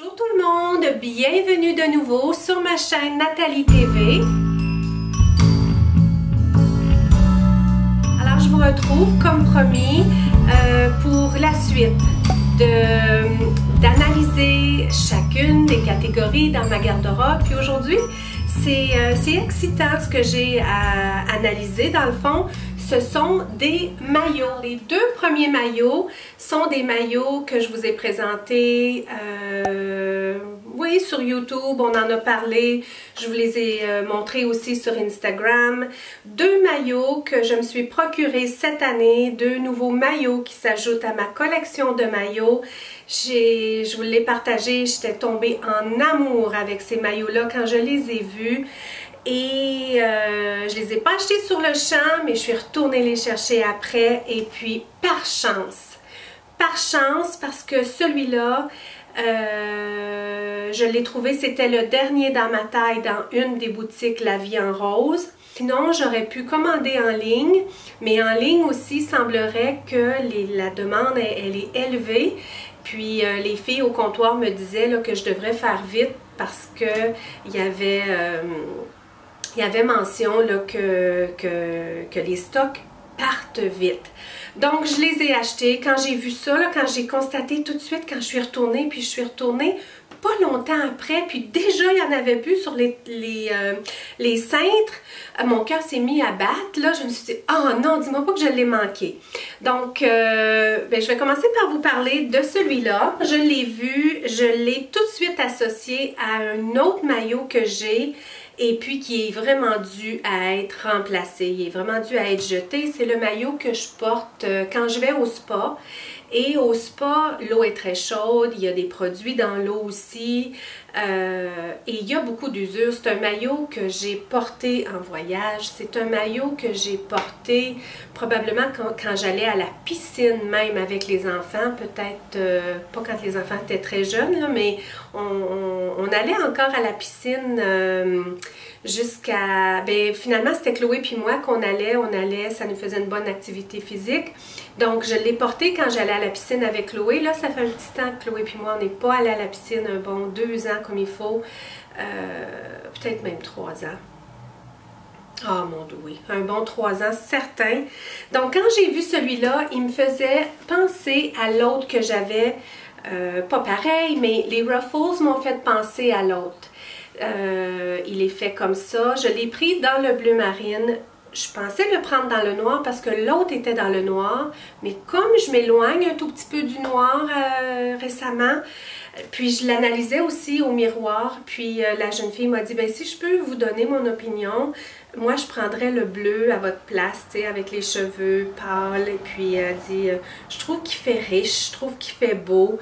Bonjour tout le monde, bienvenue de nouveau sur ma chaîne Nathalie TV. Alors je vous retrouve comme promis pour la suite d'analyser chacune des catégories dans ma garde-robe. Puis aujourd'hui, c'est excitant ce que j'ai à analyser dans le fond. Ce sont des maillots. Les deux premiers maillots sont des maillots que je vous ai présentés oui, sur YouTube, on en a parlé. Je vous les ai montrés aussi sur Instagram. Deux maillots que je me suis procurés cette année, deux nouveaux maillots qui s'ajoutent à ma collection de maillots. Je vous l'ai partagé, j'étais tombée en amour avec ces maillots-là quand je les ai vus. Et je les ai pas achetés sur le champ, mais je suis retournée les chercher après. Et puis par chance, parce que celui-là, je l'ai trouvé, c'était le dernier dans ma taille dans une des boutiques La Vie en Rose. Sinon, j'aurais pu commander en ligne, mais en ligne aussi, il semblerait que la demande elle est élevée. Puis les filles au comptoir me disaient là, que je devrais faire vite parce que il y avait mention là, que les stocks partent vite. Donc, je les ai achetés. Quand j'ai vu ça, là, quand j'ai constaté tout de suite, quand je suis retournée, puis je suis retournée pas longtemps après, puis déjà, il y en avait plus sur les cintres. Mon cœur s'est mis à battre. Là, je me suis dit, oh non, dis-moi pas que je l'ai manqué. Donc, je vais commencer par vous parler de celui-là. Je l'ai vu, je l'ai tout de suite associé à un autre maillot que j'ai et puis qui est vraiment dû à être remplacé. Il est vraiment dû à être jeté. C'est le maillot que je porte quand je vais au spa. Et au spa, l'eau est très chaude, il y a des produits dans l'eau aussi, et il y a beaucoup d'usure. C'est un maillot que j'ai porté en voyage, c'est un maillot que j'ai porté probablement quand j'allais à la piscine même avec les enfants, peut-être pas quand les enfants étaient très jeunes, là, mais on allait encore à la piscine jusqu'à... finalement, c'était Chloé puis moi qu'on allait, ça nous faisait une bonne activité physique. Donc, je l'ai porté quand j'allais à la piscine avec Chloé. Là, ça fait un petit temps que Chloé puis moi, on n'est pas allé à la piscine un bon 2 ans comme il faut. Peut-être même 3 ans. Ah mon Dieu, oui. Un bon 3 ans, certain. Donc, quand j'ai vu celui-là, il me faisait penser à l'autre que j'avais. Pas pareil, mais les Ruffles m'ont fait penser à l'autre. Il est fait comme ça. Je l'ai pris dans le bleu marine. Je pensais le prendre dans le noir parce que l'autre était dans le noir, mais comme je m'éloigne un tout petit peu du noir récemment, puis je l'analysais aussi au miroir, puis la jeune fille m'a dit, ben si je peux vous donner mon opinion, moi je prendrais le bleu à votre place, tu sais, avec les cheveux pâles, et puis elle dit, je trouve qu'il fait riche, je trouve qu'il fait beau,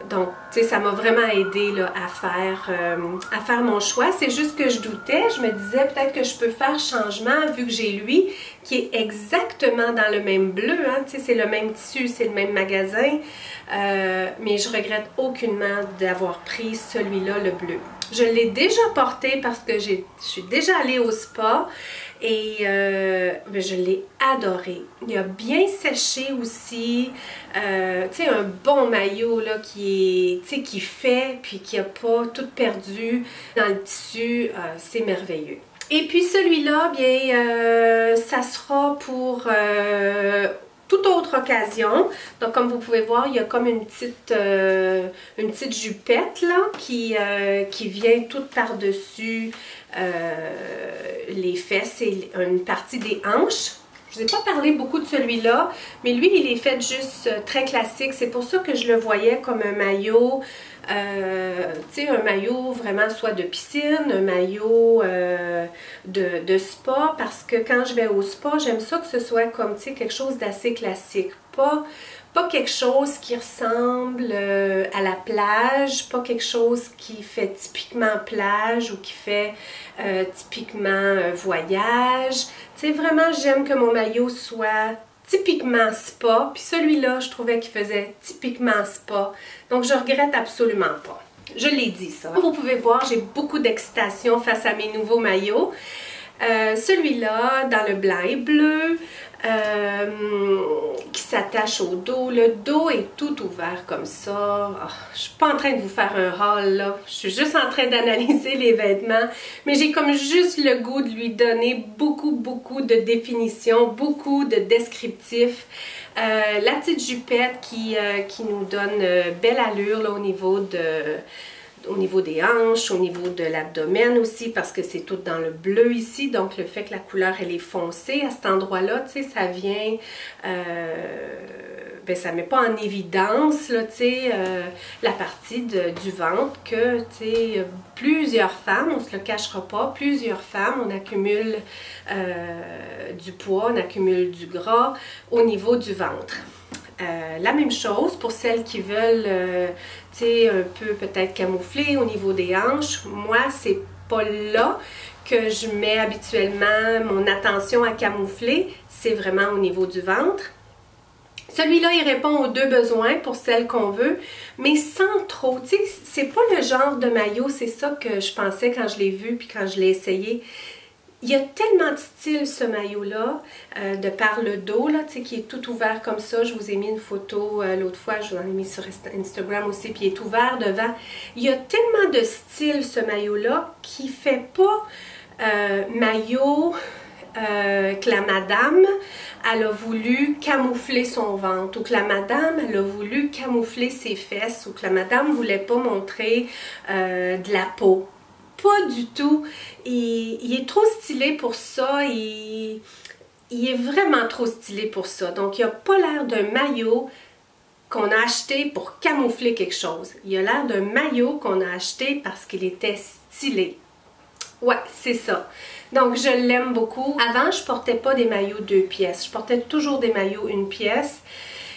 donc, tu sais, ça m'a vraiment aidé là, à faire mon choix. C'est juste que je doutais. Je me disais peut-être que je peux faire changement vu que j'ai lui qui est exactement dans le même bleu. Hein, tu sais, c'est le même tissu, c'est le même magasin. Mais je regrette aucunement d'avoir pris celui-là, le bleu. Je l'ai déjà porté parce que je suis déjà allée au spa et je l'ai adoré. Il a bien séché aussi. Tu sais, un bon maillot là, qui fait puis qui n'a pas tout perdu dans le tissu. C'est merveilleux. Et puis celui-là, bien, ça sera pour... toute autre occasion. Donc, comme vous pouvez voir, il y a comme une petite jupette là qui vient toute par-dessus les fesses et une partie des hanches. Je vous ai pas parlé beaucoup de celui-là, mais lui, il est fait juste très classique. C'est pour ça que je le voyais comme un maillot, tu sais, un maillot vraiment soit de piscine, un maillot de spa, parce que quand je vais au spa, j'aime ça que ce soit comme, tu sais, quelque chose d'assez classique. Pas quelque chose qui ressemble à la plage, pas quelque chose qui fait typiquement plage ou qui fait typiquement voyage. Tu sais, vraiment, j'aime que mon maillot soit typiquement spa. Puis celui-là, je trouvais qu'il faisait typiquement spa. Donc, je regrette absolument pas. Je l'ai dit, ça. Vous pouvez voir, j'ai beaucoup d'excitation face à mes nouveaux maillots. Celui-là, dans le blanc et bleu, qui s'attache au dos. Le dos est tout ouvert comme ça. Oh, je suis pas en train de vous faire un haul là. Je suis juste en train d'analyser les vêtements. Mais j'ai comme juste le goût de lui donner beaucoup de définition, beaucoup de descriptifs. La petite jupette qui nous donne belle allure là, au niveau des hanches, au niveau de l'abdomen aussi, parce que c'est tout dans le bleu ici, donc le fait que la couleur elle est foncée à cet endroit-là, tu sais, ça vient, ben ça met pas en évidence, là, tu sais, la partie du ventre que, tu sais, plusieurs femmes, on se le cachera pas, plusieurs femmes, on accumule du poids, on accumule du gras au niveau du ventre. La même chose pour celles qui veulent, tu sais, un peu peut-être camoufler au niveau des hanches. Moi, c'est pas là que je mets habituellement mon attention à camoufler. C'est vraiment au niveau du ventre. Celui-là, il répond aux deux besoins pour celles qu'on veut, mais sans trop. Tu sais, c'est pas le genre de maillot, c'est ça que je pensais quand je l'ai vu puis quand je l'ai essayé. Il y a tellement de style ce maillot-là, de par le dos, là, tu sais, qui est tout ouvert comme ça. Je vous ai mis une photo l'autre fois, je vous en ai mis sur Instagram aussi, puis il est ouvert devant. Il y a tellement de style ce maillot-là qui fait pas maillot que la madame, elle a voulu camoufler son ventre, ou que la madame, elle a voulu camoufler ses fesses, ou que la madame voulait pas montrer de la peau. Pas du tout. Il est trop stylé pour ça. Il est vraiment trop stylé pour ça. Donc, il n'a pas l'air d'un maillot qu'on a acheté pour camoufler quelque chose. Il a l'air d'un maillot qu'on a acheté parce qu'il était stylé. Ouais, c'est ça. Donc, je l'aime beaucoup. Avant, je portais pas des maillots 2 pièces. Je portais toujours des maillots 1 pièce.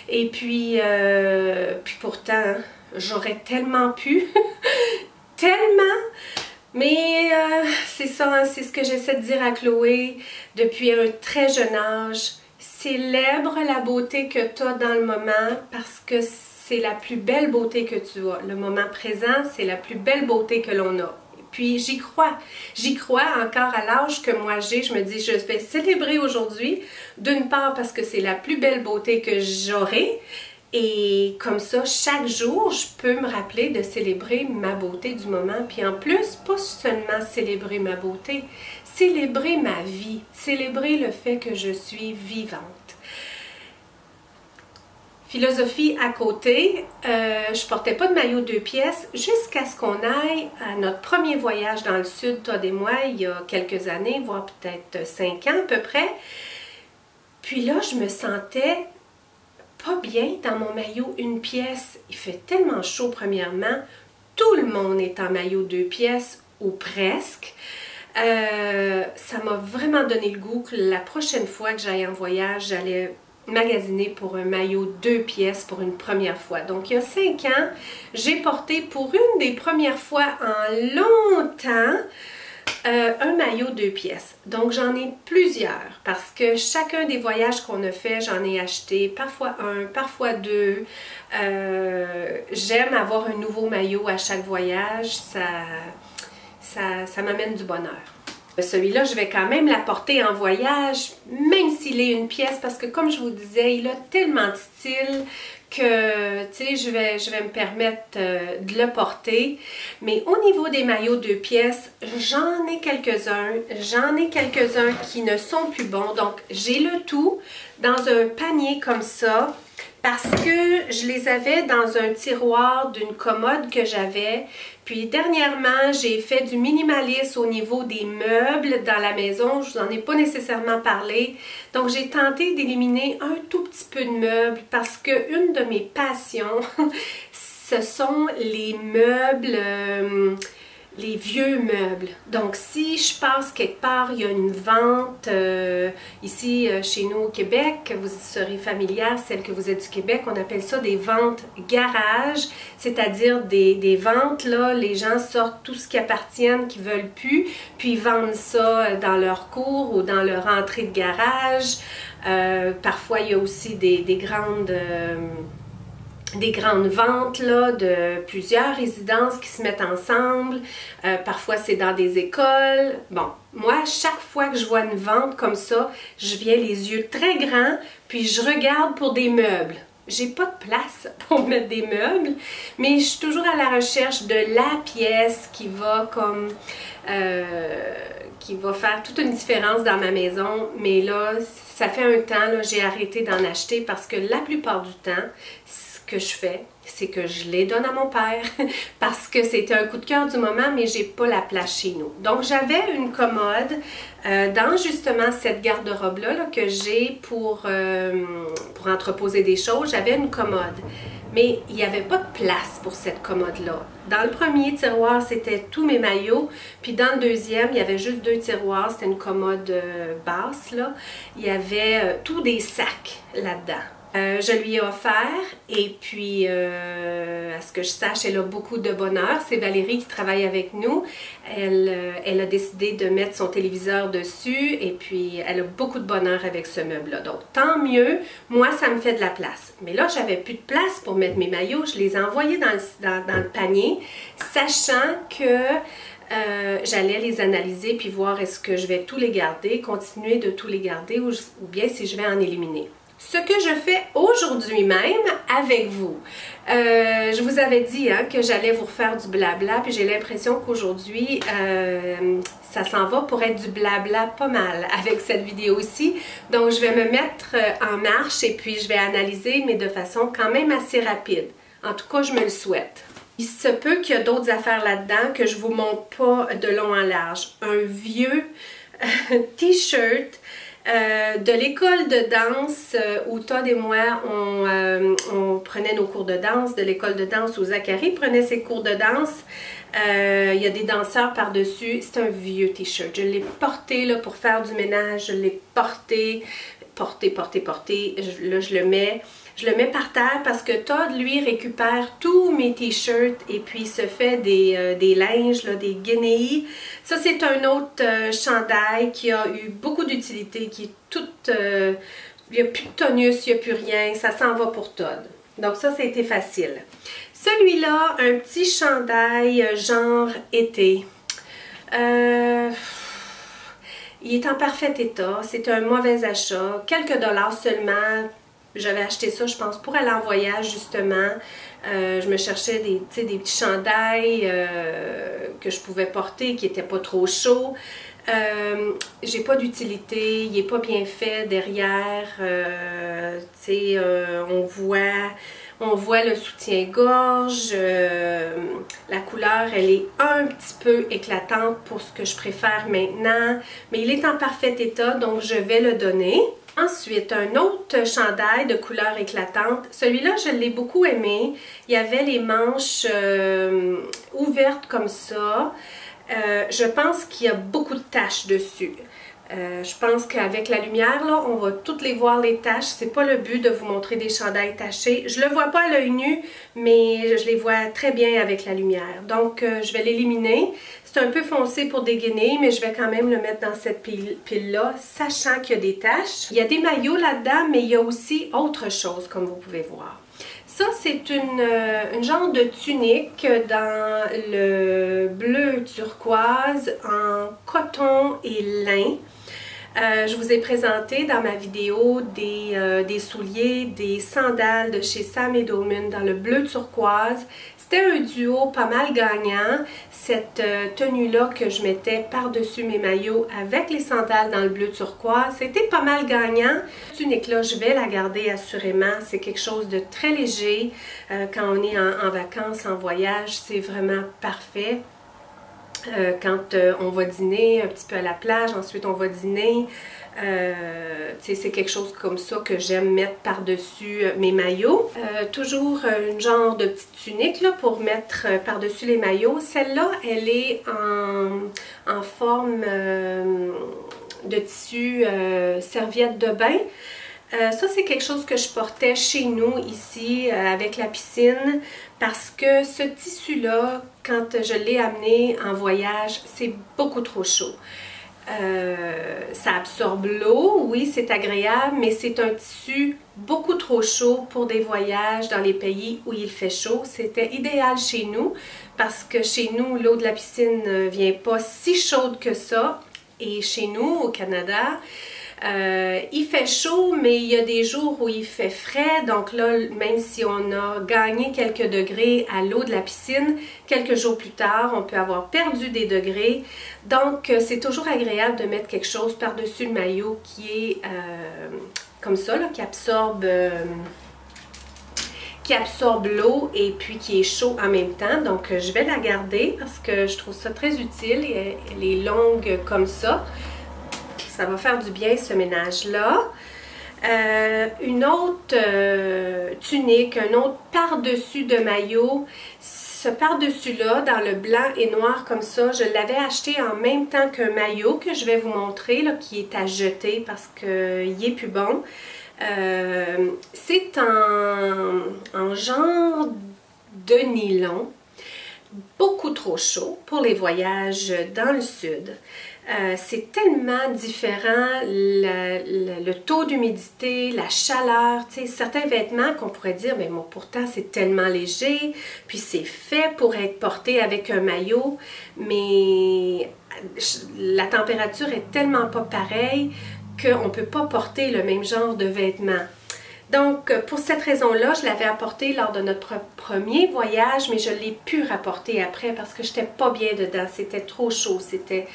Et puis pourtant, j'aurais tellement pu. Tellement. Mais c'est ça, hein, c'est ce que j'essaie de dire à Chloé depuis un très jeune âge. Célèbre la beauté que tu as dans le moment parce que c'est la plus belle beauté que tu as. Le moment présent, c'est la plus belle beauté que l'on a. Puis j'y crois. J'y crois encore à l'âge que moi j'ai. Je me dis, je vais célébrer aujourd'hui. D'une part parce que c'est la plus belle beauté que j'aurai. Et comme ça, chaque jour, je peux me rappeler de célébrer ma beauté du moment. Puis en plus, pas seulement célébrer ma beauté, célébrer ma vie, célébrer le fait que je suis vivante. Philosophie à côté, je portais pas de maillot 2 pièces jusqu'à ce qu'on aille à notre premier voyage dans le sud, Todd et moi, il y a quelques années, voire peut-être 5 ans à peu près. Puis là, je me sentais pas bien dans mon maillot 1 pièce. Il fait tellement chaud premièrement. Tout le monde est en maillot 2 pièces ou presque. Ça m'a vraiment donné le goût que la prochaine fois que j'aille en voyage, j'allais magasiner pour un maillot 2 pièces pour une première fois. Donc il y a 5 ans, j'ai porté pour une des premières fois en longtemps un maillot 2 pièces. Donc j'en ai plusieurs parce que chacun des voyages qu'on a fait, j'en ai acheté parfois un, parfois deux. J'aime avoir un nouveau maillot à chaque voyage, ça m'amène du bonheur. Celui-là, je vais quand même l'apporter en voyage, même s'il est 1 pièce, parce que comme je vous disais, il a tellement de style que, tu sais, je vais me permettre de le porter. Mais au niveau des maillots 2 pièces, j'en ai quelques-uns. J'en ai quelques-uns qui ne sont plus bons. Donc, j'ai le tout dans un panier comme ça. Parce que je les avais dans un tiroir d'une commode que j'avais. Puis dernièrement, j'ai fait du minimalisme au niveau des meubles dans la maison. Je vous en ai pas nécessairement parlé. Donc j'ai tenté d'éliminer un tout petit peu de meubles parce que une de mes passions, ce sont les meubles... les vieux meubles. Donc, si je passe quelque part, il y a une vente ici chez nous au Québec, vous serez familière, celle que vous êtes du Québec, on appelle ça des ventes garage, c'est-à-dire des ventes, là, les gens sortent tout ce qui appartient, qu'ils veulent plus, puis ils vendent ça dans leur cour ou dans leur entrée de garage. Parfois, il y a aussi des grandes... des grandes ventes là, de plusieurs résidences qui se mettent ensemble. Parfois, c'est dans des écoles. Bon, moi, chaque fois que je vois une vente comme ça, je viens les yeux très grands, puis je regarde pour des meubles. J'ai pas de place pour mettre des meubles, mais je suis toujours à la recherche de la pièce qui va comme qui va faire toute une différence dans ma maison. Mais là, ça fait un temps, j'ai arrêté d'en acheter parce que la plupart du temps, ce que je fais, c'est que je les donne à mon père parce que c'était un coup de cœur du moment, mais j'ai pas la place chez nous. Donc, j'avais une commode dans justement cette garde-robe-là que j'ai pour entreposer des choses. J'avais une commode, mais il n'y avait pas de place pour cette commode-là. Dans le premier tiroir, c'était tous mes maillots, puis dans le deuxième, il y avait juste 2 tiroirs, c'était une commode basse, là. Il y avait tous des sacs là-dedans. Je lui ai offert et puis à ce que je sache, elle a beaucoup de bonheur. C'est Valérie qui travaille avec nous. Elle a décidé de mettre son téléviseur dessus et puis elle a beaucoup de bonheur avec ce meuble-là. Donc tant mieux, moi ça me fait de la place. Mais là, j'avais plus de place pour mettre mes maillots. Je les ai envoyés dans le panier, sachant que j'allais les analyser puis voir est-ce que je vais tous les garder, continuer de tous les garder ou bien si je vais en éliminer. Ce que je fais aujourd'hui même avec vous. Je vous avais dit que j'allais vous refaire du blabla, puis j'ai l'impression qu'aujourd'hui, ça s'en va pour être du blabla pas mal avec cette vidéo-ci. Donc, je vais me mettre en marche et puis je vais analyser, mais de façon quand même assez rapide. En tout cas, je me le souhaite. Il se peut qu'il y a d'autres affaires là-dedans que je ne vous montre pas de long en large. Un vieux t-shirt de l'école de danse où Todd et moi, on prenait nos cours de danse, de l'école de danse où Zachary prenait ses cours de danse. Il y a des danseurs par-dessus. C'est un vieux t-shirt. Je l'ai porté là, pour faire du ménage. Je l'ai porté. Là, je le mets par terre parce que Todd, lui, récupère tous mes t-shirts et puis se fait des linges, là, des guenilles. Ça, c'est un autre chandail qui a eu beaucoup d'utilité, qui est tout... il n'y a plus de tonus, il n'y a plus rien. Ça s'en va pour Todd. Donc ça, ça a été facile. Celui-là, un petit chandail genre été. Il est en parfait état. C'est un mauvais achat. Quelques dollars seulement. J'avais acheté ça, je pense, pour aller en voyage, justement. Je me cherchais des petits chandails que je pouvais porter, qui n'étaient pas trop chauds. J'ai pas d'utilité, il n'est pas bien fait derrière. On voit le soutien-gorge. La couleur, elle est un petit peu éclatante pour ce que je préfère maintenant. Mais il est en parfait état, donc je vais le donner. Ensuite, un autre chandail de couleur éclatante. Celui-là, je l'ai beaucoup aimé. Il y avait les manches ouvertes comme ça. Je pense qu'il y a beaucoup de taches dessus. Je pense qu'avec la lumière, là, on va toutes les voir les taches. C'est pas le but de vous montrer des chandails tachés. Je le vois pas à l'œil nu, mais je les vois très bien avec la lumière. Donc, je vais l'éliminer. C'est un peu foncé pour dégainer, mais je vais quand même le mettre dans cette pile-là, sachant qu'il y a des taches. Il y a des maillots là-dedans, mais il y a aussi autre chose, comme vous pouvez voir. Ça, c'est une genre de tunique dans le bleu turquoise en coton et lin. Je vous ai présenté dans ma vidéo des souliers, des sandales de chez Sam & Doman dans le bleu turquoise. C'était un duo pas mal gagnant, cette tenue-là que je mettais par-dessus mes maillots avec les sandales dans le bleu turquoise. C'était pas mal gagnant. Cette tunique-là, je vais la garder assurément. C'est quelque chose de très léger. Quand on est en vacances, en voyage, c'est vraiment parfait. Quand on va dîner un petit peu à la plage, ensuite on va dîner, c'est quelque chose comme ça que j'aime mettre par-dessus mes maillots. Toujours une genre de petite tunique là, pour mettre par-dessus les maillots. Celle-là, elle est en forme de tissu serviette de bain. Ça, c'est quelque chose que je portais chez nous, ici, avec la piscine, parce que ce tissu-là, quand je l'ai amené en voyage, c'est beaucoup trop chaud. Ça absorbe l'eau, oui, c'est agréable, mais c'est un tissu beaucoup trop chaud pour des voyages dans les pays où il fait chaud. C'était idéal chez nous parce que chez nous, l'eau de la piscine ne vient pas si chaude que ça. Et chez nous, au Canada, il fait chaud, mais il y a des jours où il fait frais. Donc là, même si on a gagné quelques degrés à l'eau de la piscine, quelques jours plus tard, on peut avoir perdu des degrés. Donc, c'est toujours agréable de mettre quelque chose par-dessus le maillot qui est comme ça, là, qui absorbe l'eau et puis qui est chaud en même temps. Donc, je vais la garder parce que je trouve ça très utile. Elle est longue comme ça. Ça va faire du bien ce ménage-là. Une autre tunique, un autre par-dessus de maillot. Ce par-dessus-là, dans le blanc et noir comme ça, je l'avais acheté en même temps qu'un maillot que je vais vous montrer, là, qui est à jeter parce qu'il est plus bon. C'est en genre de nylon, beaucoup trop chaud pour les voyages dans le sud. C'est tellement différent, le taux d'humidité, la chaleur, tu sais, certains vêtements qu'on pourrait dire, mais bon, pourtant c'est tellement léger, puis c'est fait pour être porté avec un maillot, mais la température est tellement pas pareille qu'on ne peut pas porter le même genre de vêtements. Donc, pour cette raison-là, je l'avais apporté lors de notre premier voyage, mais je l'ai pu rapporter après parce que je n'étais pas bien dedans. C'était trop chaud, c'était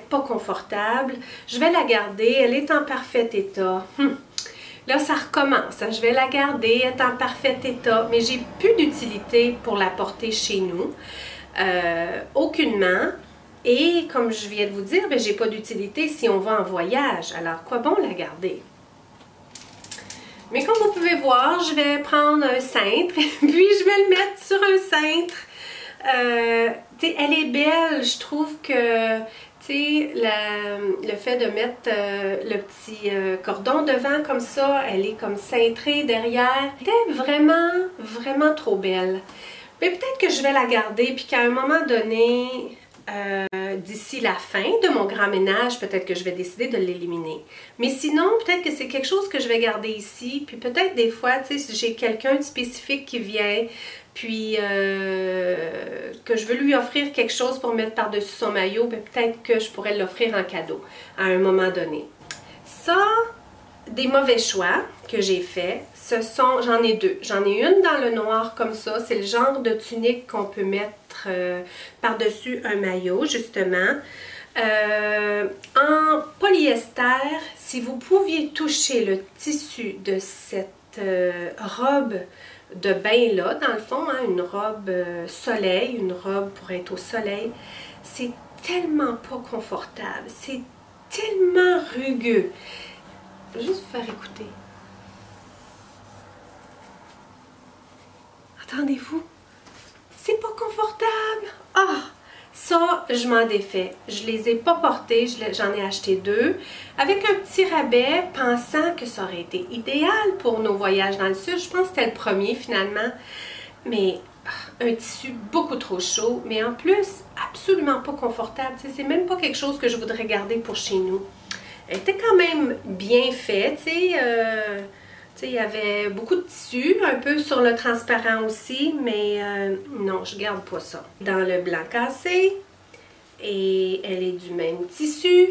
pas confortable. Je vais la garder, elle est en parfait état. Là, ça recommence. Je vais la garder, elle est en parfait état, mais j'ai plus d'utilité pour la porter chez nous. Aucunement. Et comme je viens de vous dire, ben, j'ai pas d'utilité si on va en voyage. Alors, quoi bon la garder? Mais comme vous pouvez voir, je vais prendre un cintre, puis je vais le mettre sur un cintre. Elle est belle, je trouve que le fait de mettre le petit cordon devant comme ça, elle est comme cintrée derrière. Elle est vraiment, vraiment trop belle. Mais peut-être que je vais la garder, puis qu'à un moment donné, d'ici la fin de mon grand ménage, peut-être que je vais décider de l'éliminer. Mais sinon, peut-être que c'est quelque chose que je vais garder ici, puis peut-être des fois, tu sais, si j'ai quelqu'un de spécifique qui vient, puis que je veux lui offrir quelque chose pour mettre par-dessus son maillot, peut-être que je pourrais l'offrir en cadeau à un moment donné. Ça, des mauvais choix que j'ai fait, j'en ai deux. J'en ai une dans le noir comme ça, c'est le genre de tunique qu'on peut mettre par-dessus un maillot, justement. En polyester, si vous pouviez toucher le tissu de cette robe de bain-là, dans le fond, hein, une robe soleil, une robe pour être au soleil, c'est tellement pas confortable, c'est tellement rugueux. Je vais juste vous faire écouter. Attendez-vous, c'est pas confortable. Ah, ça, je m'en défais. Je les ai pas portés, j'en ai acheté deux avec un petit rabais, pensant que ça aurait été idéal pour nos voyages dans le sud. Je pense que c'était le premier finalement, mais un tissu beaucoup trop chaud, mais en plus, absolument pas confortable. C'est même pas quelque chose que je voudrais garder pour chez nous. Elle était quand même bien faite, tu sais. Il y avait beaucoup de tissu, un peu sur le transparent aussi, mais non, je garde pas ça. Dans le blanc cassé, et elle est du même tissu,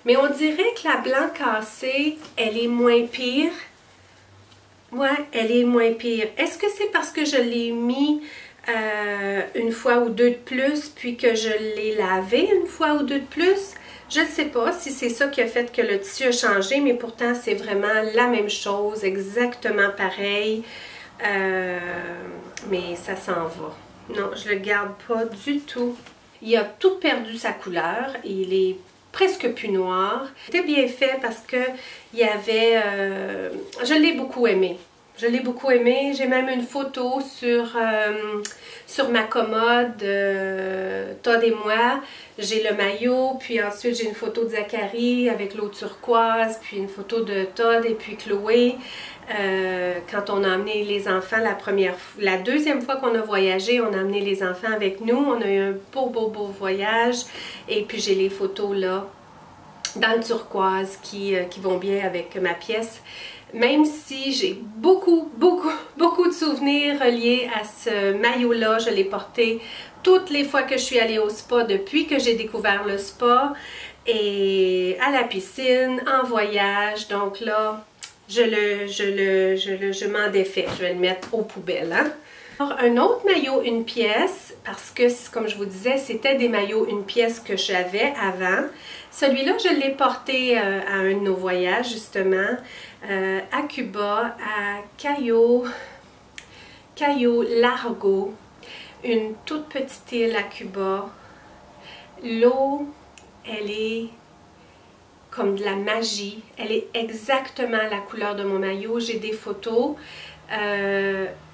mais on dirait que la blanc cassé, elle est moins pire. Ouais, elle est moins pire. Est-ce que c'est parce que je l'ai mis une fois ou deux de plus, puis que je l'ai lavé une fois ou deux de plus? Je ne sais pas si c'est ça qui a fait que le tissu a changé, mais pourtant c'est vraiment la même chose, exactement pareil. Mais ça s'en va. Non, je le garde pas du tout. Il a tout perdu sa couleur. Il est presque plus noir. C'était bien fait parce que il y avait... je l'ai beaucoup aimé. Je l'ai beaucoup aimé. J'ai même une photo sur ma commode, Todd et moi. J'ai le maillot, puis ensuite j'ai une photo de Zachary avec l'eau turquoise, puis une photo de Todd et puis Chloé. Quand on a amené les enfants la deuxième fois qu'on a voyagé, on a amené les enfants avec nous. On a eu un beau voyage. Et puis j'ai les photos là. dans le turquoise qui vont bien avec ma pièce. Même si j'ai beaucoup de souvenirs reliés à ce maillot-là, je l'ai porté toutes les fois que je suis allée au spa depuis que j'ai découvert le spa et à la piscine, en voyage. Donc là, je m'en défais. Je vais le mettre aux poubelles. Hein? Alors, un autre maillot une pièce, parce que comme je vous disais, c'était des maillots une pièce que j'avais avant. Celui-là, je l'ai porté à un de nos voyages, justement, à Cuba, à Cayo Largo, une toute petite île à Cuba. L'eau, elle est comme de la magie. Elle est exactement la couleur de mon maillot. J'ai des photos.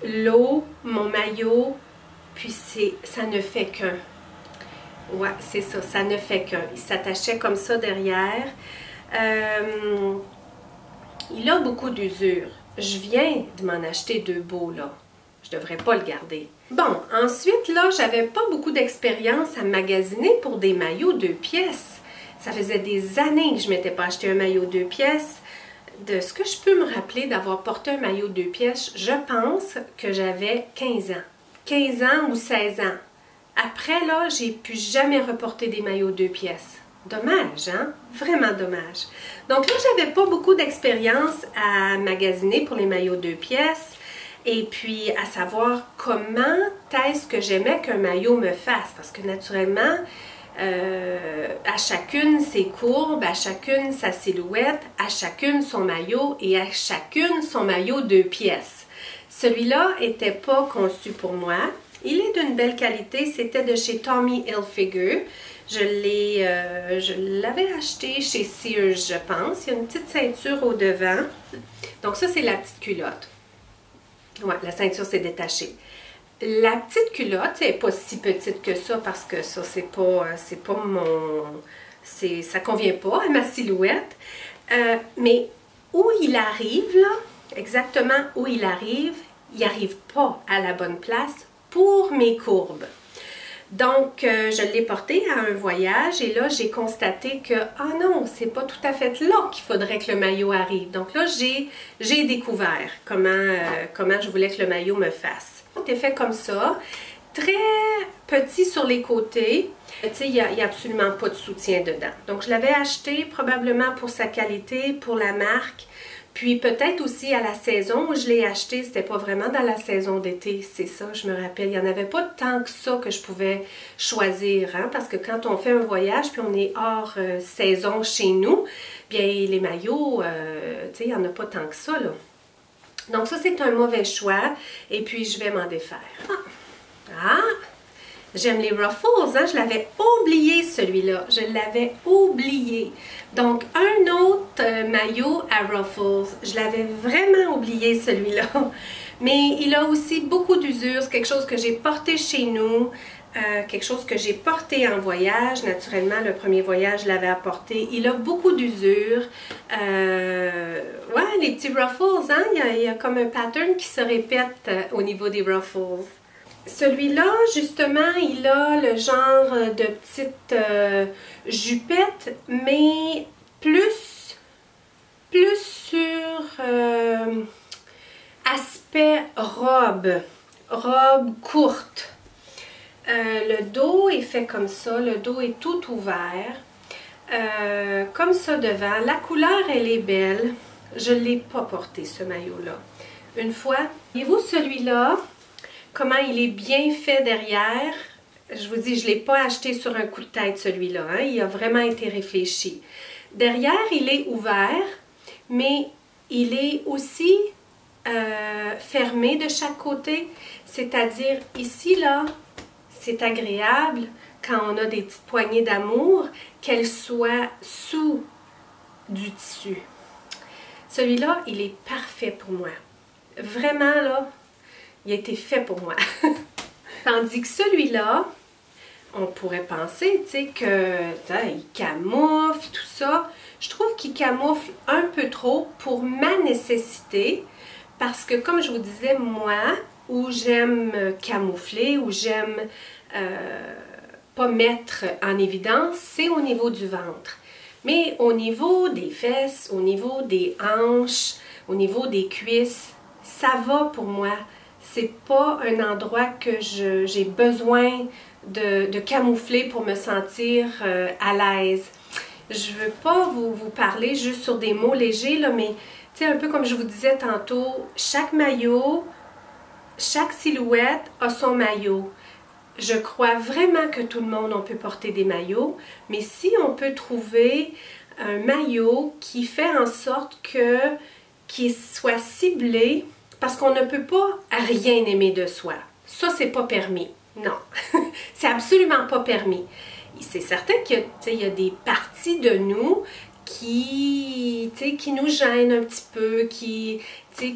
L'eau, mon maillot, puis ça ne fait qu'un. Ouais, c'est ça, ça ne fait qu'un. Il s'attachait comme ça derrière. Il a beaucoup d'usure. Je viens de m'en acheter deux beaux, là. Je devrais pas le garder. Bon, ensuite, là, j'avais pas beaucoup d'expérience à magasiner pour des maillots 2 pièces. Ça faisait des années que je m'étais pas acheté un maillot 2 pièces. De ce que je peux me rappeler d'avoir porté un maillot 2 pièces, je pense que j'avais 15 ans. 15 ans ou 16 ans. Après, là, j'ai pu jamais reporter des maillots 2 pièces. Dommage, hein? Vraiment dommage. Donc là, j'avais pas beaucoup d'expérience à magasiner pour les maillots 2 pièces. Et puis, à savoir comment est-ce que j'aimais qu'un maillot me fasse. Parce que naturellement, à chacune ses courbes, à chacune sa silhouette, à chacune son maillot et à chacune son maillot 2 pièces. Celui-là n'était pas conçu pour moi. Il est d'une belle qualité, c'était de chez Tommy Hilfiger. Je l'avais acheté chez Sears, je pense. Il y a une petite ceinture au devant. Donc ça, c'est la petite culotte. Ouais, la ceinture s'est détachée. La petite culotte n'est pas si petite que ça parce que ça, c'est pas mon... ça convient pas à ma silhouette. Mais où il arrive, là, exactement où il arrive pas à la bonne place pour mes courbes. Donc, je l'ai porté à un voyage et là, j'ai constaté que, ah non, c'est pas tout à fait là qu'il faudrait que le maillot arrive. Donc là, j'ai découvert comment je voulais que le maillot me fasse. C'est fait comme ça, très petit sur les côtés. Tu sais, il n'y a absolument pas de soutien dedans. Donc, je l'avais acheté probablement pour sa qualité, pour la marque. Puis peut-être aussi à la saison où je l'ai acheté, c'était pas vraiment dans la saison d'été, c'est ça, je me rappelle. Il n'y en avait pas tant que ça que je pouvais choisir, hein, parce que quand on fait un voyage puis on est hors saison chez nous, bien les maillots, tu sais, il n'y en a pas tant que ça, là. Donc ça, c'est un mauvais choix, et puis je vais m'en défaire. J'aime les Ruffles, hein? Je l'avais oublié celui-là, je l'avais oublié. Donc un autre maillot à Ruffles, je l'avais vraiment oublié celui-là. Mais il a aussi beaucoup d'usure, c'est quelque chose que j'ai porté chez nous, quelque chose que j'ai porté en voyage. Naturellement, le premier voyage, je l'avais apporté. Il a beaucoup d'usure. Ouais, les petits Ruffles, hein? Il y a comme un pattern qui se répète au niveau des Ruffles. Celui-là, justement, il a le genre de petite jupette, mais plus sur aspect robe courte. Le dos est fait comme ça, le dos est tout ouvert, comme ça devant. La couleur, elle est belle. Je ne l'ai pas porté, ce maillot-là. Une fois, voyez-vous celui-là? Comment il est bien fait derrière. Je vous dis, je ne l'ai pas acheté sur un coup de tête celui-là. Hein? Il a vraiment été réfléchi. Derrière, il est ouvert, mais il est aussi fermé de chaque côté. C'est-à-dire, ici, là, c'est agréable quand on a des petites poignées d'amour, qu'elles soient sous du tissu. Celui-là, il est parfait pour moi. Vraiment, là, il a été fait pour moi. Tandis que celui-là, on pourrait penser, tu sais, qu'il camoufle, tout ça. Je trouve qu'il camoufle un peu trop pour ma nécessité. Parce que, comme je vous disais, moi, où j'aime camoufler, où j'aime pas mettre en évidence, c'est au niveau du ventre. Mais au niveau des fesses, au niveau des hanches, au niveau des cuisses, ça va pour moi. C'est pas un endroit que j'ai besoin de camoufler pour me sentir à l'aise. Je veux pas vous parler juste sur des mots légers, là, mais tu sais, un peu comme je vous disais tantôt, chaque maillot, chaque silhouette a son maillot. Je crois vraiment que tout le monde, on peut porter des maillots, mais si on peut trouver un maillot qui fait en sorte qu'il soit ciblé, parce qu'on ne peut pas rien aimer de soi. Ça, c'est pas permis. Non, c'est absolument pas permis. C'est certain qu'il y a des parties de nous qui nous gênent un petit peu,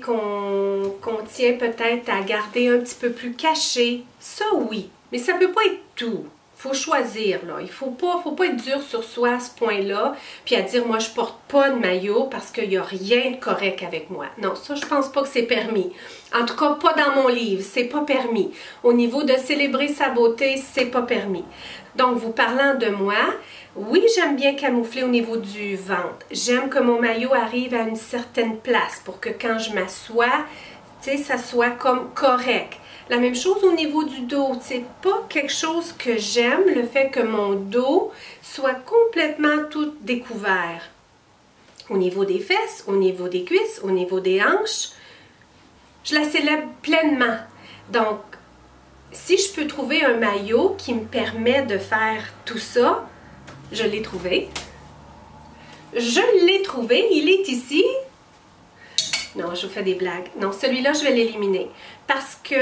qu'on tient peut-être à garder un petit peu plus caché. Ça, oui. Mais ça ne peut pas être tout. Il faut choisir, là. Il faut pas être dur sur soi à ce point-là, puis à dire, moi, je porte pas de maillot parce qu'il n'y a rien de correct avec moi. Non, ça, je pense pas que c'est permis. En tout cas, pas dans mon livre, c'est pas permis. Au niveau de célébrer sa beauté, c'est pas permis. Donc, vous parlant de moi, oui, j'aime bien camoufler au niveau du ventre. J'aime que mon maillot arrive à une certaine place pour que quand je m'assois, ça soit comme correct. La même chose au niveau du dos, c'est pas quelque chose que j'aime, le fait que mon dos soit complètement tout découvert. Au niveau des fesses, au niveau des cuisses, au niveau des hanches, je la célèbre pleinement. Donc, si je peux trouver un maillot qui me permet de faire tout ça, je l'ai trouvé. Je l'ai trouvé, il est ici. Non, je vous fais des blagues. Non, celui-là, je vais l'éliminer. Parce que,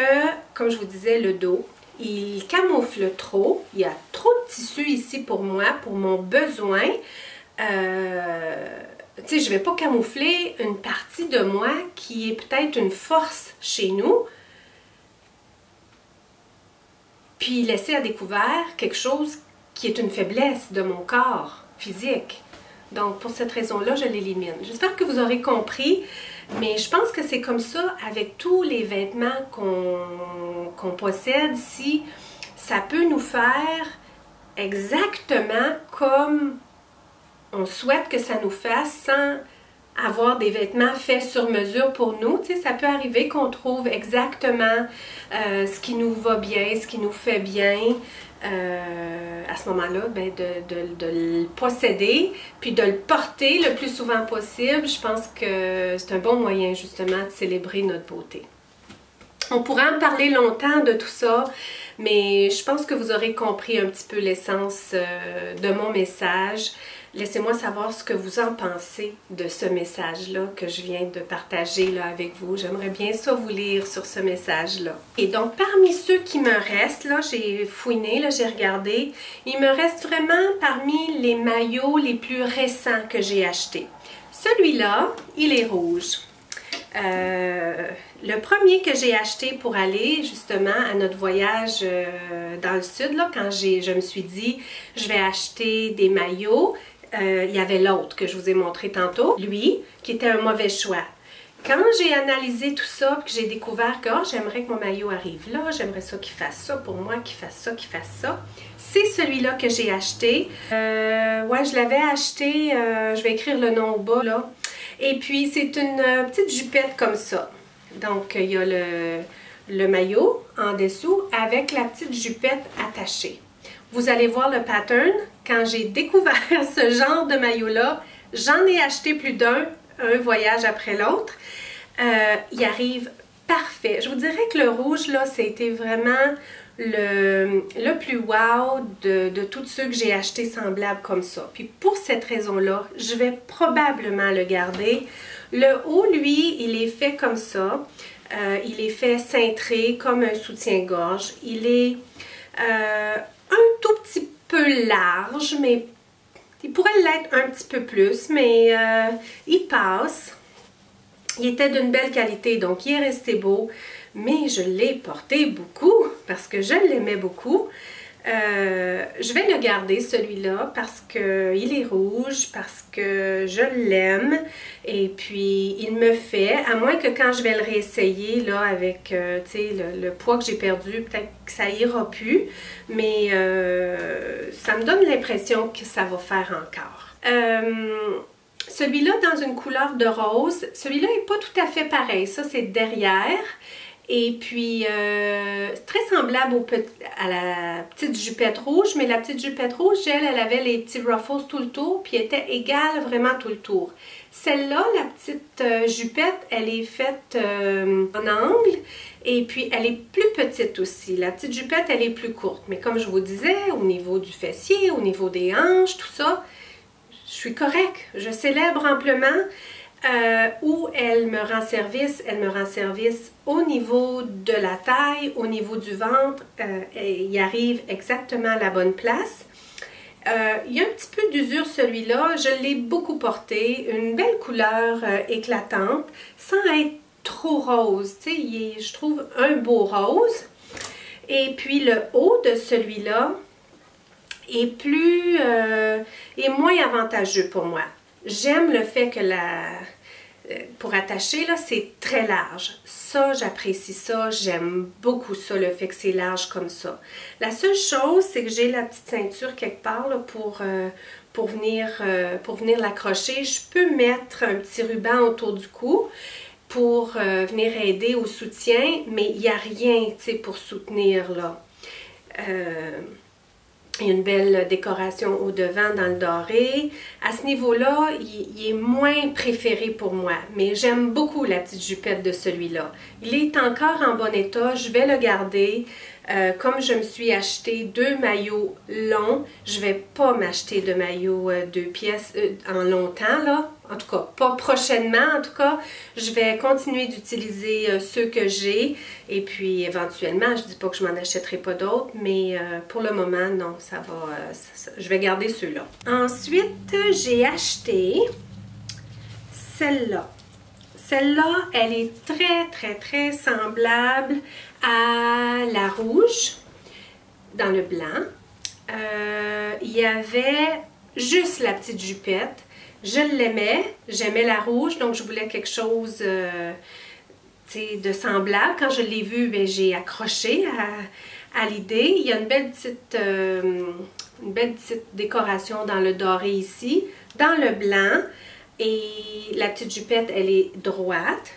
comme je vous disais, le dos, il camoufle trop. Il y a trop de tissu ici pour moi, pour mon besoin. Tu sais, je ne vais pas camoufler une partie de moi qui est peut-être une force chez nous. Puis laisser à découvert quelque chose qui est une faiblesse de mon corps physique. Donc, pour cette raison-là, je l'élimine. J'espère que vous aurez compris, mais je pense que c'est comme ça avec tous les vêtements qu'on possède. Si ça peut nous faire exactement comme on souhaite que ça nous fasse sans avoir des vêtements faits sur mesure pour nous. Tu sais, ça peut arriver qu'on trouve exactement ce qui nous va bien, ce qui nous fait bien. À ce moment-là, ben de le posséder, puis de le porter le plus souvent possible. Je pense que c'est un bon moyen justement de célébrer notre beauté. On pourrait en parler longtemps de tout ça, mais je pense que vous aurez compris un petit peu l'essence de mon message. Laissez-moi savoir ce que vous en pensez de ce message-là que je viens de partager là, avec vous. J'aimerais bien ça vous lire sur ce message-là. Et donc, parmi ceux qui me restent, là, j'ai fouiné, là, j'ai regardé, il me reste vraiment parmi les maillots les plus récents que j'ai achetés. Celui-là, il est rouge. Le premier que j'ai acheté pour aller justement à notre voyage dans le sud, là, quand je me suis dit je vais acheter des maillots, il y avait l'autre que je vous ai montré tantôt, lui, qui était un mauvais choix. Quand j'ai analysé tout ça, que j'ai découvert que j'aimerais que mon maillot arrive là, j'aimerais ça qu'il fasse ça pour moi, qu'il fasse ça, c'est celui-là que j'ai acheté. Ouais, je l'avais acheté, je vais écrire le nom au bas là. Et puis, c'est une petite jupette comme ça. Donc, il y a le maillot en dessous avec la petite jupette attachée. Vous allez voir le pattern. Quand j'ai découvert ce genre de maillot-là, j'en ai acheté plus d'un, un voyage après l'autre. Il arrive parfait. Je vous dirais que le rouge, là, c'était vraiment le plus wow de tous ceux que j'ai achetés semblables comme ça. Puis pour cette raison-là, je vais probablement le garder. Le haut, lui, il est fait comme ça. Il est fait cintré comme un soutien-gorge. Il est un tout petit peu large, mais il pourrait l'être un petit peu plus, mais il passe. Il était d'une belle qualité, donc il est resté beau. Mais je l'ai porté beaucoup parce que je l'aimais beaucoup. Je vais le garder celui-là parce qu'il est rouge, parce que je l'aime et puis il me fait, à moins que quand je vais le réessayer là avec le poids que j'ai perdu, peut-être que ça ira plus, mais ça me donne l'impression que ça va faire encore. Celui-là dans une couleur de rose, celui-là n'est pas tout à fait pareil, ça c'est derrière. Et puis, très semblable à la petite jupette rouge, mais la petite jupette rouge, elle avait les petits ruffles tout le tour, puis était égale vraiment tout le tour. Celle-là, la petite jupette, elle est faite en angle, et puis elle est plus petite aussi. La petite jupette, elle est plus courte, mais comme je vous disais, au niveau du fessier, au niveau des hanches, tout ça, je suis correcte, je célèbre amplement. Où elle me rend service au niveau de la taille, au niveau du ventre, il arrive exactement à la bonne place. Il y a un petit peu d'usure celui-là, je l'ai beaucoup porté, une belle couleur éclatante, sans être trop rose, tu sais, je trouve un beau rose. Et puis le haut de celui-là est moins avantageux pour moi. J'aime le fait que pour attacher, là, c'est très large. Ça, j'apprécie ça. J'aime beaucoup ça, le fait que c'est large comme ça. La seule chose, c'est que j'ai la petite ceinture quelque part là, pour venir l'accrocher. Je peux mettre un petit ruban autour du cou pour venir aider au soutien, mais il n'y a rien, tu sais, pour soutenir, là. Il y a une belle décoration au devant dans le doré. À ce niveau-là, il est moins préféré pour moi. Mais j'aime beaucoup la petite jupette de celui-là. Il est encore en bon état. Je vais le garder. Comme je me suis acheté 2 maillots longs, je ne vais pas m'acheter de maillot 2 pièces en longtemps, là. En tout cas, pas prochainement, en tout cas. Je vais continuer d'utiliser ceux que j'ai. Et puis, éventuellement, je ne dis pas que je m'en achèterai pas d'autres, mais pour le moment, non, ça va. Je vais garder ceux-là. Ensuite, j'ai acheté celle-là. Celle-là, elle est très semblable à la rouge dans le blanc. Il y avait juste la petite jupette. Je l'aimais, j'aimais la rouge, donc je voulais quelque chose de semblable. Quand je l'ai vu, j'ai accroché à l'idée. Il y a une belle petite décoration dans le doré ici, dans le blanc. Et la petite jupette, elle est droite.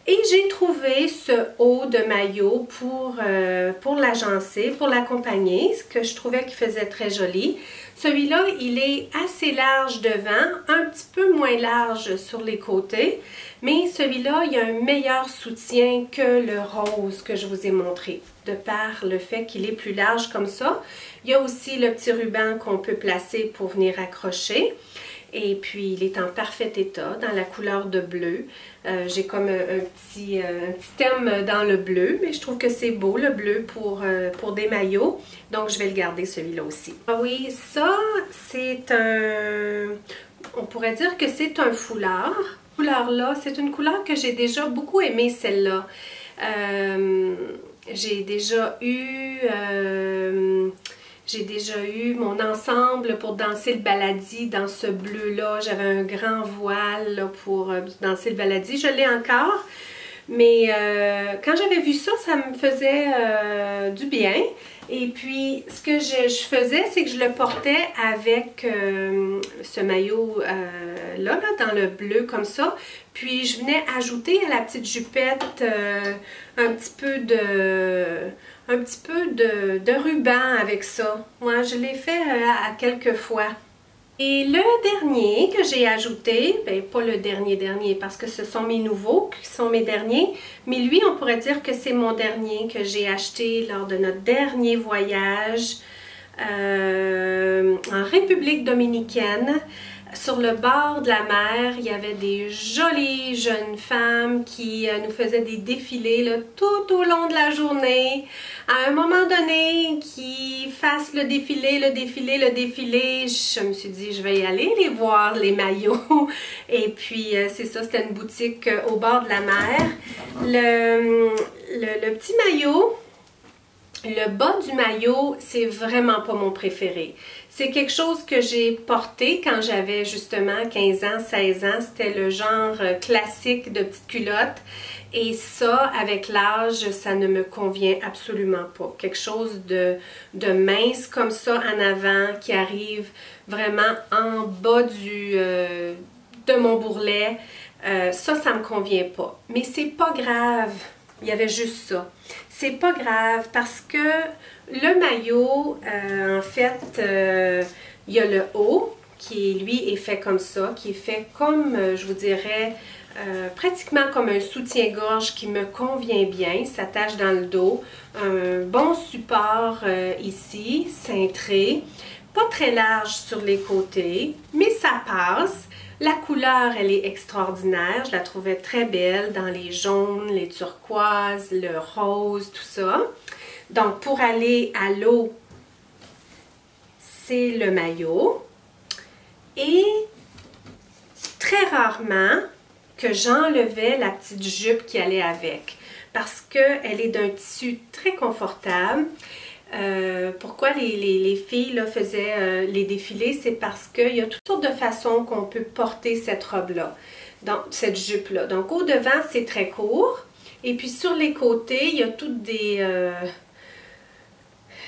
Et j'ai trouvé ce haut de maillot pour l'agencer, pour l'accompagner, ce que je trouvais qu'il faisait très joli. Celui-là, il est assez large devant, un petit peu moins large sur les côtés, mais celui-là, il y a un meilleur soutien que le rose que je vous ai montré, de par le fait qu'il est plus large comme ça. Il y a aussi le petit ruban qu'on peut placer pour venir accrocher. Et puis, il est en parfait état, dans la couleur de bleu. J'ai comme un petit thème dans le bleu, mais je trouve que c'est beau, le bleu, pour des maillots. Donc, je vais le garder, celui-là aussi. Ah oui, ça, c'est on pourrait dire que c'est un foulard. Cette couleur-là, c'est une couleur que j'ai déjà beaucoup aimée, celle-là. J'ai déjà eu mon ensemble pour danser le baladi dans ce bleu-là. J'avais un grand voile là, pour danser le baladi. Je l'ai encore. Mais quand j'avais vu ça, ça me faisait du bien. Et puis, ce que je faisais, c'est que je le portais avec ce maillot-là, dans le bleu comme ça. Puis, je venais ajouter à la petite jupette un petit peu de ruban avec ça. Moi, je l'ai fait à quelques fois. Et le dernier que j'ai ajouté, ben pas le dernier parce que ce sont mes nouveaux qui sont mes derniers, mais lui, on pourrait dire que c'est mon dernier que j'ai acheté lors de notre dernier voyage en République dominicaine. Sur le bord de la mer, il y avait des jolies jeunes femmes qui nous faisaient des défilés là, tout au long de la journée. À un moment donné, qu'ils fassent le défilé, je me suis dit, je vais y aller les voir, les maillots. Et puis, c'est ça, c'était une boutique au bord de la mer. Le petit maillot, Le bas du maillot, c'est vraiment pas mon préféré. C'est quelque chose que j'ai porté quand j'avais justement 15 ans, 16 ans. C'était le genre classique de petite culotte. Et ça, avec l'âge, ça ne me convient absolument pas. Quelque chose de mince comme ça en avant qui arrive vraiment en bas de mon bourrelet. Ça me convient pas. Mais c'est pas grave. Il y avait juste ça. C'est pas grave parce que le maillot, en fait, il y a le haut qui, lui, est fait comme ça, qui est fait comme, je vous dirais, pratiquement comme un soutien-gorge qui me convient bien. Il s'attache dans le dos. Un bon support ici, cintré. Pas très large sur les côtés, mais ça passe. La couleur, elle est extraordinaire. Je la trouvais très belle dans les jaunes, les turquoises, le rose, tout ça. Donc, pour aller à l'eau, c'est le maillot. Et très rarement que j'enlevais la petite jupe qui allait avec parce qu'elle est d'un tissu très confortable. Pourquoi les filles là, faisaient les défilés, c'est parce qu'il y a toutes sortes de façons qu'on peut porter cette robe-là, cette jupe-là. Donc au devant, c'est très court. Et puis sur les côtés, il y a toutes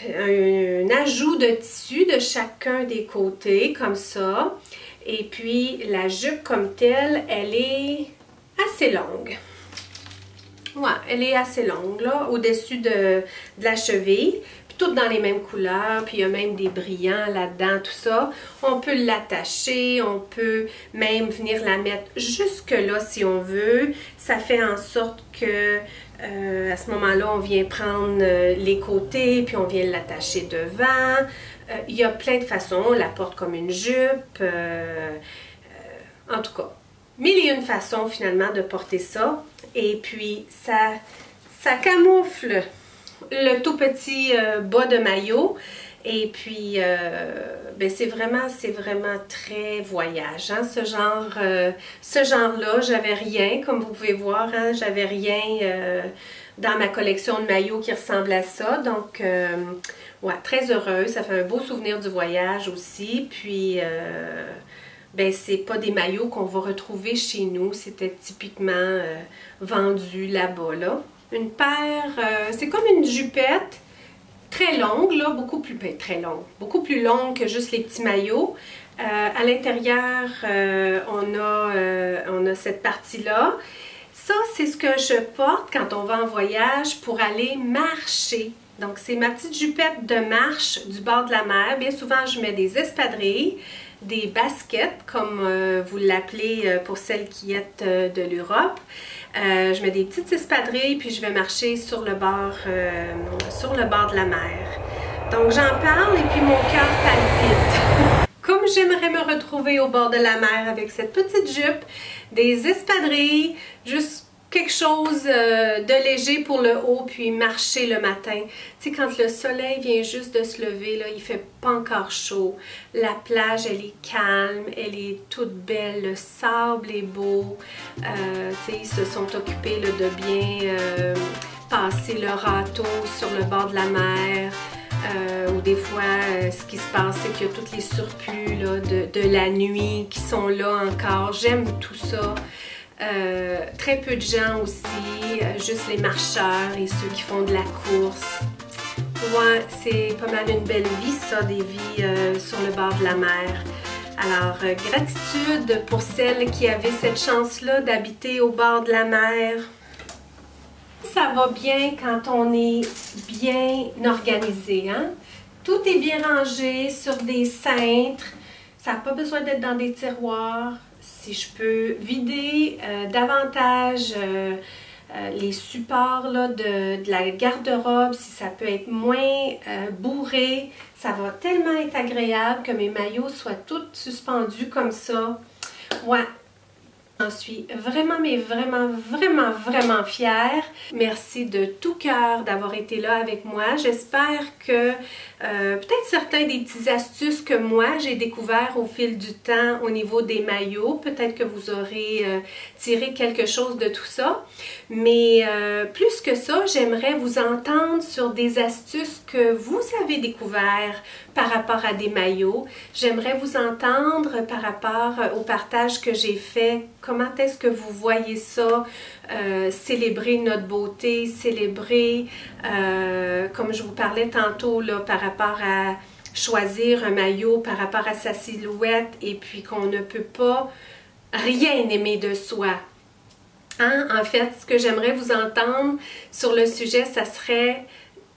un ajout de tissu de chacun des côtés, comme ça. Et puis la jupe comme telle, elle est assez longue. Ouais, elle est assez longue, là, au-dessus de la cheville. Toutes dans les mêmes couleurs, puis il y a même des brillants là-dedans, tout ça. On peut l'attacher, on peut même venir la mettre jusque là si on veut. Ça fait en sorte que à ce moment-là, on vient prendre les côtés, puis on vient l'attacher devant. Il y a plein de façons. On la porte comme une jupe. En tout cas, mille et une façons finalement de porter ça. Et puis, ça camoufle le tout petit bas de maillot. Et puis, ben c'est vraiment très voyage, hein, ce genre-là. J'avais rien, comme vous pouvez voir, hein, j'avais rien dans ma collection de maillots qui ressemble à ça. Donc, ouais, très heureuse. Ça fait un beau souvenir du voyage aussi. Puis, ben c'est pas des maillots qu'on va retrouver chez nous. C'était typiquement vendu là-bas, là. Une paire, c'est comme une jupette très longue, là, beaucoup plus longue que juste les petits maillots. À l'intérieur, on a cette partie-là. Ça, c'est ce que je porte quand on va en voyage pour aller marcher. Donc, c'est ma petite jupette de marche du bord de la mer. Bien souvent, je mets des espadrilles, des baskets, comme vous l'appelez pour celles qui êtes de l'Europe. Je mets des petites espadrilles, puis je vais marcher sur le bord de la mer. Donc, j'en parle et puis mon cœur palpite. Comme j'aimerais me retrouver au bord de la mer avec cette petite jupe, des espadrilles, juste quelque chose de léger pour le haut, puis marcher le matin. Tu sais, quand le soleil vient juste de se lever, là, il fait pas encore chaud. La plage, elle est calme, elle est toute belle, le sable est beau. Tu sais, ils se sont occupés là, de bien passer le râteau sur le bord de la mer. Ou des fois, ce qui se passe, c'est qu'il y a tous les surplus là, de la nuit qui sont là encore. J'aime tout ça. Très peu de gens aussi, juste les marcheurs et ceux qui font de la course. Ouais, c'est pas mal une belle vie ça, des vies sur le bord de la mer. Alors, gratitude pour celles qui avaient cette chance-là d'habiter au bord de la mer. Ça va bien quand on est bien organisé, hein? Tout est bien rangé sur des cintres. Ça n'a pas besoin d'être dans des tiroirs. Si je peux vider davantage les supports là, de la garde-robe, si ça peut être moins bourré, ça va tellement être agréable que mes maillots soient tous suspendus comme ça. Ouais, J'en suis vraiment, mais vraiment, vraiment, vraiment fière. Merci de tout cœur d'avoir été là avec moi. J'espère que peut-être certains des petites astuces que moi j'ai découvert au fil du temps au niveau des maillots, peut-être que vous aurez tiré quelque chose de tout ça. Mais plus que ça, j'aimerais vous entendre sur des astuces que vous avez découvertes par rapport à des maillots. J'aimerais vous entendre par rapport au partage que j'ai fait. Comment est-ce que vous voyez ça? Célébrer notre beauté, célébrer, comme je vous parlais tantôt, là, par rapport à choisir un maillot, par rapport à sa silhouette, et puis qu'on ne peut pas rien aimer de soi. Hein? En fait, ce que j'aimerais vous entendre sur le sujet, ça serait...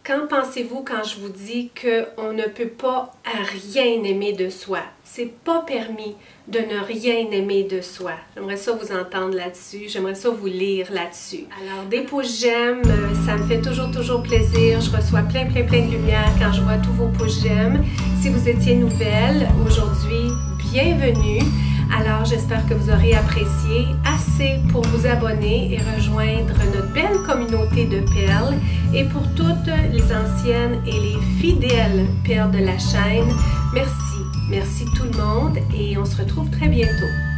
Qu'en pensez-vous quand je vous dis qu'on ne peut pas rien aimer de soi? C'est pas permis de ne rien aimer de soi. J'aimerais ça vous entendre là-dessus. J'aimerais ça vous lire là-dessus. Alors, des pouces j'aime, ça me fait toujours plaisir. Je reçois plein de lumière quand je vois tous vos pouces j'aime. Si vous étiez nouvelle aujourd'hui, bienvenue. Alors, j'espère que vous aurez apprécié assez pour vous abonner et rejoindre notre belle communauté de perles. Et pour toutes les anciennes et les fidèles perles de la chaîne, merci. Merci tout le monde et on se retrouve très bientôt.